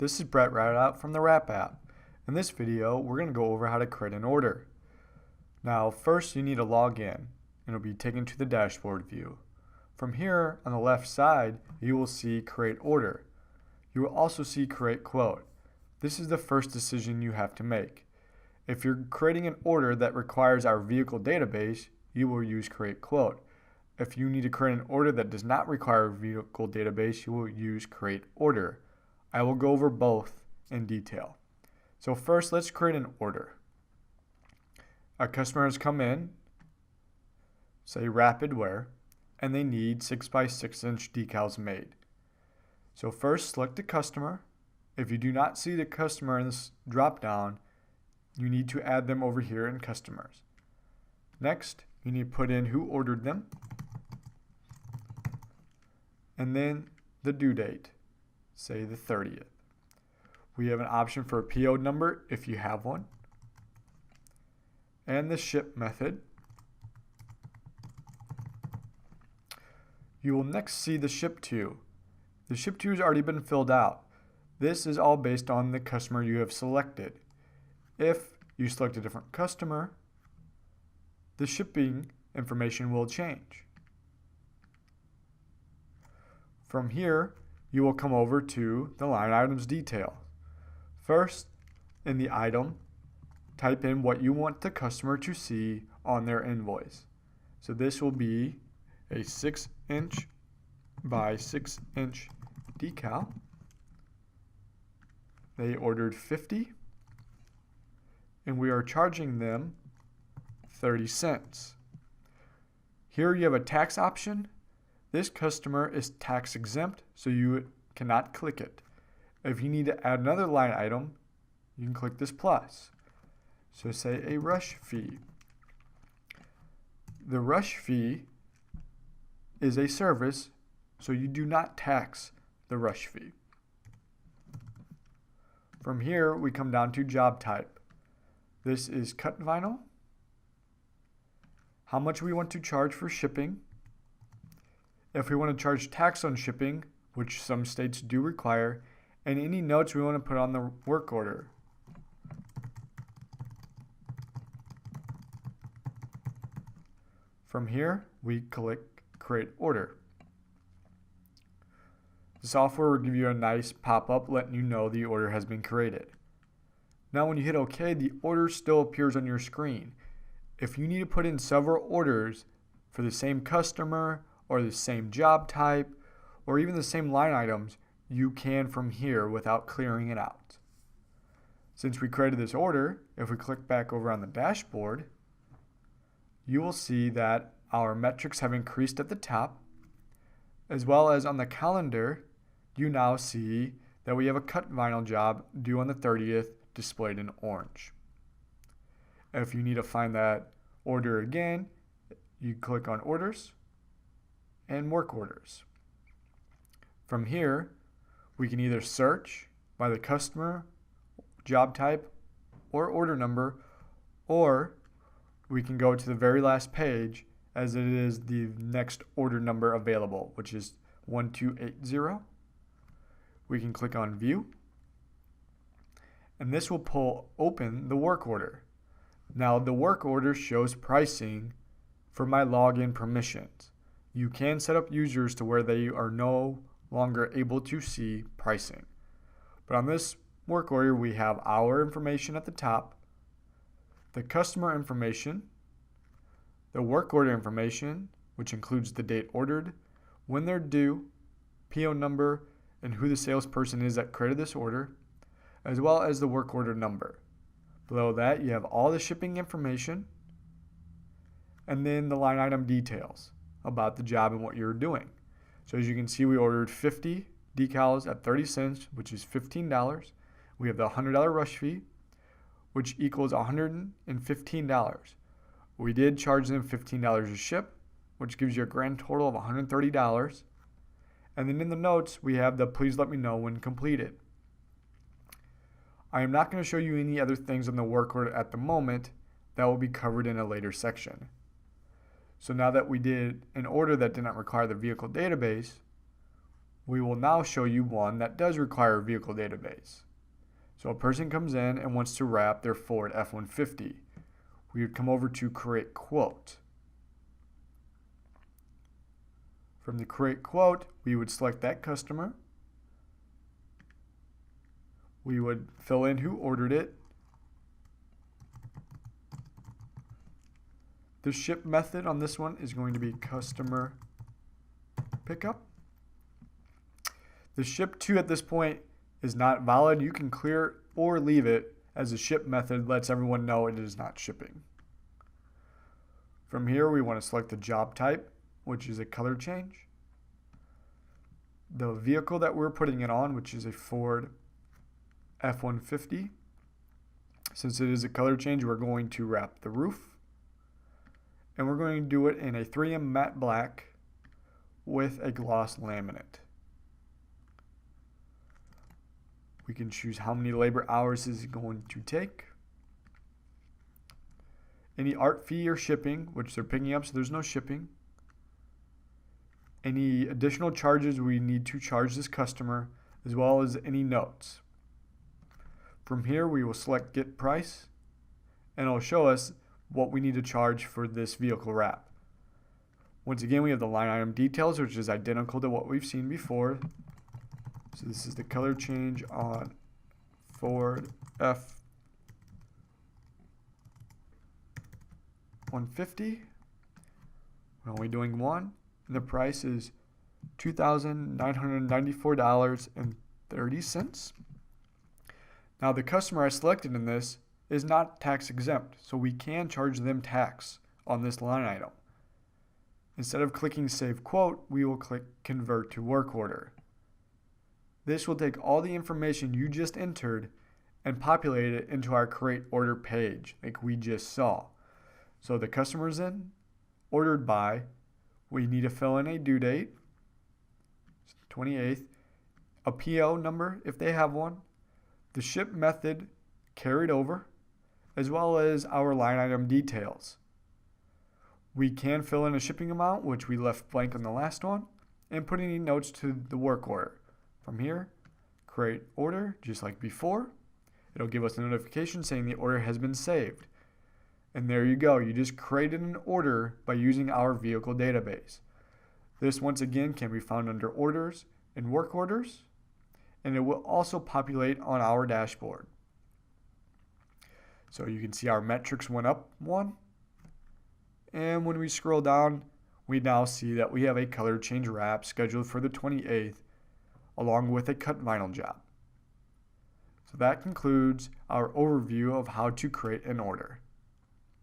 This is Brett Rideout from the Wrap app. In this video, we're going to go over how to create an order. Now, first you need to log in, and it'll be taken to the dashboard view. From here, on the left side, you will see Create Order. You will also see Create Quote. This is the first decision you have to make. If you're creating an order that requires our vehicle database, you will use Create Quote. If you need to create an order that does not require a vehicle database, you will use Create Order. I will go over both in detail. So first, let's create an order. A customer has come in, say Rapid Wear, and they need 6x6" decals made. So first, select the customer. If you do not see the customer in this drop-down, you need to add them over here in Customers. Next, you need to put in who ordered them, and then the due date, say the 30th. We have an option for a PO number if you have one, and the ship method. You will next see the ship to. The ship to has already been filled out. This is all based on the customer you have selected. If you select a different customer, the shipping information will change. From here, you will come over to the line items detail. First, in the item, type in what you want the customer to see on their invoice. So this will be a 6" by 6" decal. They ordered 50, and we are charging them 30 cents. Here you have a tax option. This customer is tax exempt, so you cannot click it. If you need to add another line item, you can click this plus. So say a rush fee. The rush fee is a service, so you do not tax the rush fee. From here, we come down to job type. This is cut vinyl. How much we want to charge for shipping. If we want to charge tax on shipping, which some states do require, and any notes we want to put on the work order. From here, we click Create Order. The software will give you a nice pop-up letting you know the order has been created. Now when you hit OK, the order still appears on your screen. If you need to put in several orders for the same customer or the same job type or even the same line items, you can from here without clearing it out. Since we created this order, if we click back over on the dashboard, you will see that our metrics have increased at the top, as well as on the calendar, you now see that we have a cut vinyl job due on the 30th displayed in orange. If you need to find that order again, you click on Orders and Work Orders. From here, we can either search by the customer, job type, or order number, or we can go to the very last page as it is the next order number available, which is 1280. We can click on View, and this will open the work order. Now the work order shows pricing for my login permissions. You can set up users to where they are no longer able to see pricing. But on this work order, we have our information at the top, the customer information, the work order information, which includes the date ordered, when they're due, PO number, and who the salesperson is that created this order, as well as the work order number. Below that, you have all the shipping information, and then the line item details about the job and what you're doing. So as you can see, we ordered 50 decals at 30 cents, which is $15. We have the $100 rush fee, which equals $115. We did charge them $15 to ship, which gives you a grand total of $130. And then in the notes, we have the please let me know when completed. I am not going to show you any other things on the work order at the moment. That will be covered in a later section. So now that we did an order that did not require the vehicle database, We will now show you one that does require a vehicle database. So a person comes in and wants to wrap their Ford F-150. We would come over to Create Quote. From the Create Quote, we would select that customer. We would fill in who ordered it. The ship method on this one is going to be customer pickup. The ship to at this point is not valid. You can clear it or leave it, as the ship method lets everyone know it is not shipping. From here, we want to select the job type, which is a color change. The vehicle that we're putting it on, which is a Ford F-150. Since it is a color change, we're going to wrap the roof. And we're going to do it in a 3M matte black with a gloss laminate. We can choose how many labor hours is it going to take. Any art fee or shipping, which they're picking up, so there's no shipping. Any additional charges we need to charge this customer, as well as any notes. From here, we will select Get Price, and it'll show us what we need to charge for this vehicle wrap. Once again, we have the line item details, which is identical to what we've seen before. So this is the color change on Ford F-150. We're only doing one. And the price is $2,994.30. Now the customer I selected in this is not tax exempt, so we can charge them tax on this line item. Instead of clicking Save Quote, we will click Convert to Work Order. This will take all the information you just entered and populate it into our Create Order page, like we just saw. So the customer's in, ordered by, we need to fill in a due date, 28th, a PO number if they have one, the ship method carried over, as well as our line item details. We can fill in a shipping amount, which we left blank on the last one, and put any notes to the work order. From here, create order, just like before. It'll give us a notification saying the order has been saved. And there you go. You just created an order by using our vehicle database. This, once again, can be found under Orders and Work Orders, and it will also populate on our dashboard. So you can see our metrics went up one. And when we scroll down, we now see that we have a color change wrap scheduled for the 28th, along with a cut vinyl job. So that concludes our overview of how to create an order.